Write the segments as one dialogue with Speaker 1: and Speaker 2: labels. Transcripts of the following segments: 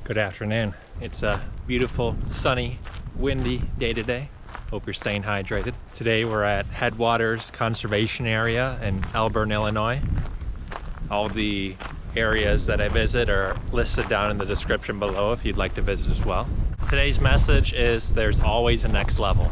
Speaker 1: Good afternoon. It's a beautiful, sunny, windy day today. Hope you're staying hydrated. Today we're at Headwaters Conservation Area in Elburn, Illinois. All the areas that I visit are listed down in the description below if you'd like to visit as well. Today's message is there's always a next level.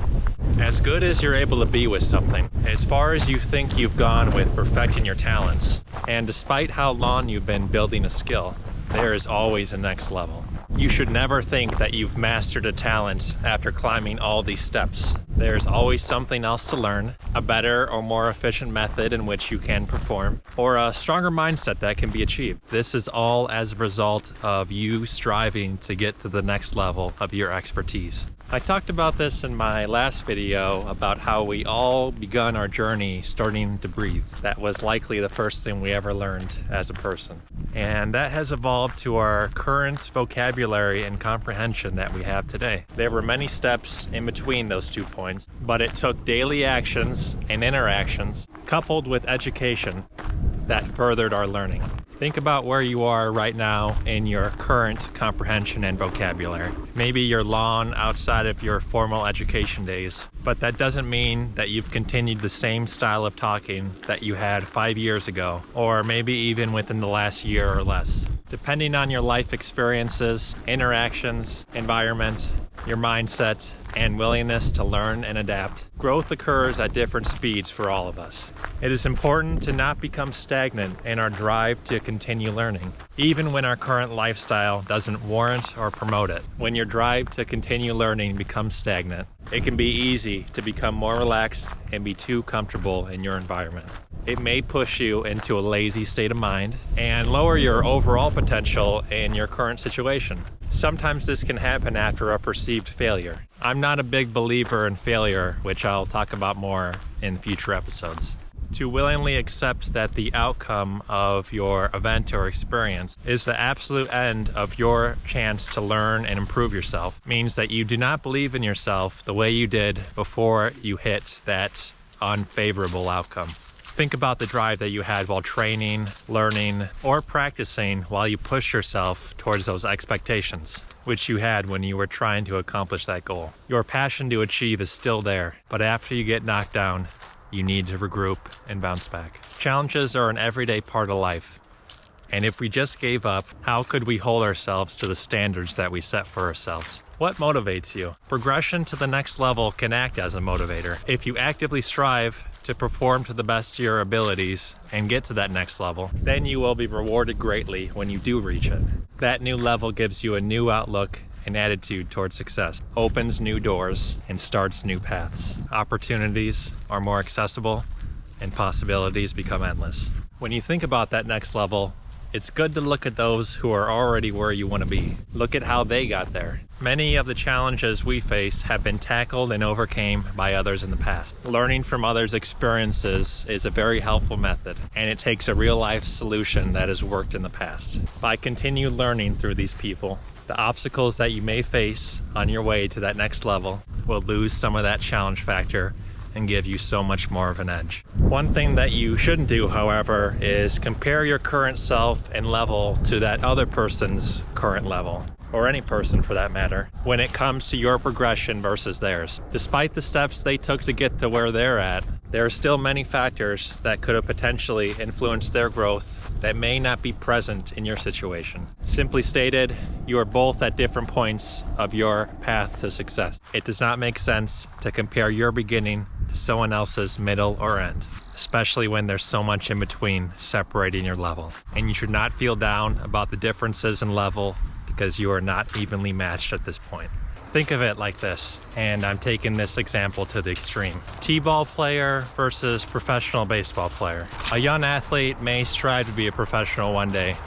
Speaker 1: As good as you're able to be with something, as far as you think you've gone with perfecting your talents, and despite how long you've been building a skill, there is always a next level. You should never think that you've mastered a talent after climbing all these steps. There's always something else to learn, a better or more efficient method in which you can perform, or a stronger mindset that can be achieved. This is all as a result of you striving to get to the next level of your expertise. I talked about this in my last video about how we all begun our journey starting to breathe. That was likely the first thing we ever learned as a person. And that has evolved to our current vocabulary and comprehension that we have today. There were many steps in between those 2 points, but it took daily actions and interactions coupled with education that furthered our learning. Think about where you are right now in your current comprehension and vocabulary. Maybe you're long outside of your formal education days, but that doesn't mean that you've continued the same style of talking that you had 5 years ago, or maybe even within the last year or less. Depending on your life experiences, interactions, environment, your mindset, and willingness to learn and adapt, growth occurs at different speeds for all of us. It is important to not become stagnant in our drive to continue learning, even when our current lifestyle doesn't warrant or promote it. When your drive to continue learning becomes stagnant, it can be easy to become more relaxed and be too comfortable in your environment. It may push you into a lazy state of mind and lower your overall potential in your current situation. Sometimes this can happen after a perceived failure. I'm not a big believer in failure, which I'll talk about more in future episodes. To willingly accept that the outcome of your event or experience is the absolute end of your chance to learn and improve yourself means that you do not believe in yourself the way you did before you hit that unfavorable outcome. Think about the drive that you had while training, learning, or practicing while you push yourself towards those expectations, which you had when you were trying to accomplish that goal. Your passion to achieve is still there, but after you get knocked down, you need to regroup and bounce back. Challenges are an everyday part of life. And if we just gave up, how could we hold ourselves to the standards that we set for ourselves? What motivates you? Progression to the next level can act as a motivator. If you actively strive to perform to the best of your abilities and get to that next level, then you will be rewarded greatly when you do reach it. That new level gives you a new outlook and attitude towards success, opens new doors, and starts new paths. Opportunities are more accessible and possibilities become endless. When you think about that next level, it's good to look at those who are already where you want to be. Look at how they got there. Many of the challenges we face have been tackled and overcame by others in the past. Learning from others' experiences is a very helpful method, and it takes a real-life solution that has worked in the past. By continued learning through these people, the obstacles that you may face on your way to that next level will lose some of that challenge factor and give you so much more of an edge. One thing that you shouldn't do, however, is compare your current self and level to that other person's current level, or any person for that matter, when it comes to your progression versus theirs. Despite the steps they took to get to where they're at, there are still many factors that could have potentially influenced their growth that may not be present in your situation. Simply stated, you are both at different points of your path to success. It does not make sense to compare your beginning to someone else's middle or end, especially when there's so much in between separating your level. And you should not feel down about the differences in level because you are not evenly matched at this point. Think of it like this, and I'm taking this example to the extreme. T-ball player versus professional baseball player. A young athlete may strive to be a professional one day.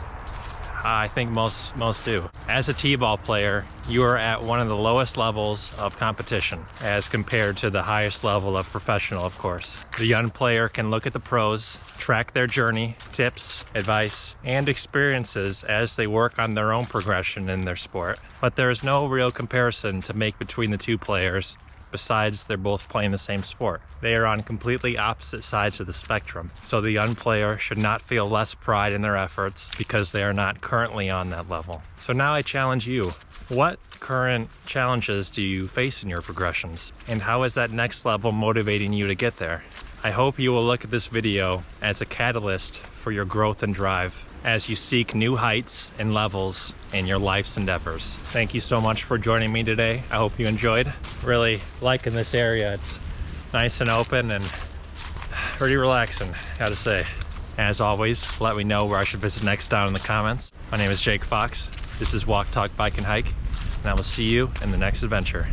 Speaker 1: I think most do. As a T-ball player, you are at one of the lowest levels of competition as compared to the highest level of professional, of course. The young player can look at the pros, track their journey, tips, advice, and experiences as they work on their own progression in their sport. But there is no real comparison to make between the two players Besides, they're both playing the same sport. They are on completely opposite sides of the spectrum. So the young player should not feel less pride in their efforts because they are not currently on that level. So now I challenge you. What current challenges do you face in your progressions? And how is that next level motivating you to get there? I hope you will look at this video as a catalyst for your growth and drive as you seek new heights and levels in your life's endeavors. Thank you so much for joining me today. I hope you enjoyed. Really liking this area. It's nice and open and pretty relaxing, gotta say. As always, let me know where I should visit next down in the comments. My name is Jake Fox. This is Walk, Talk, Bike, and Hike, and I will see you in the next adventure.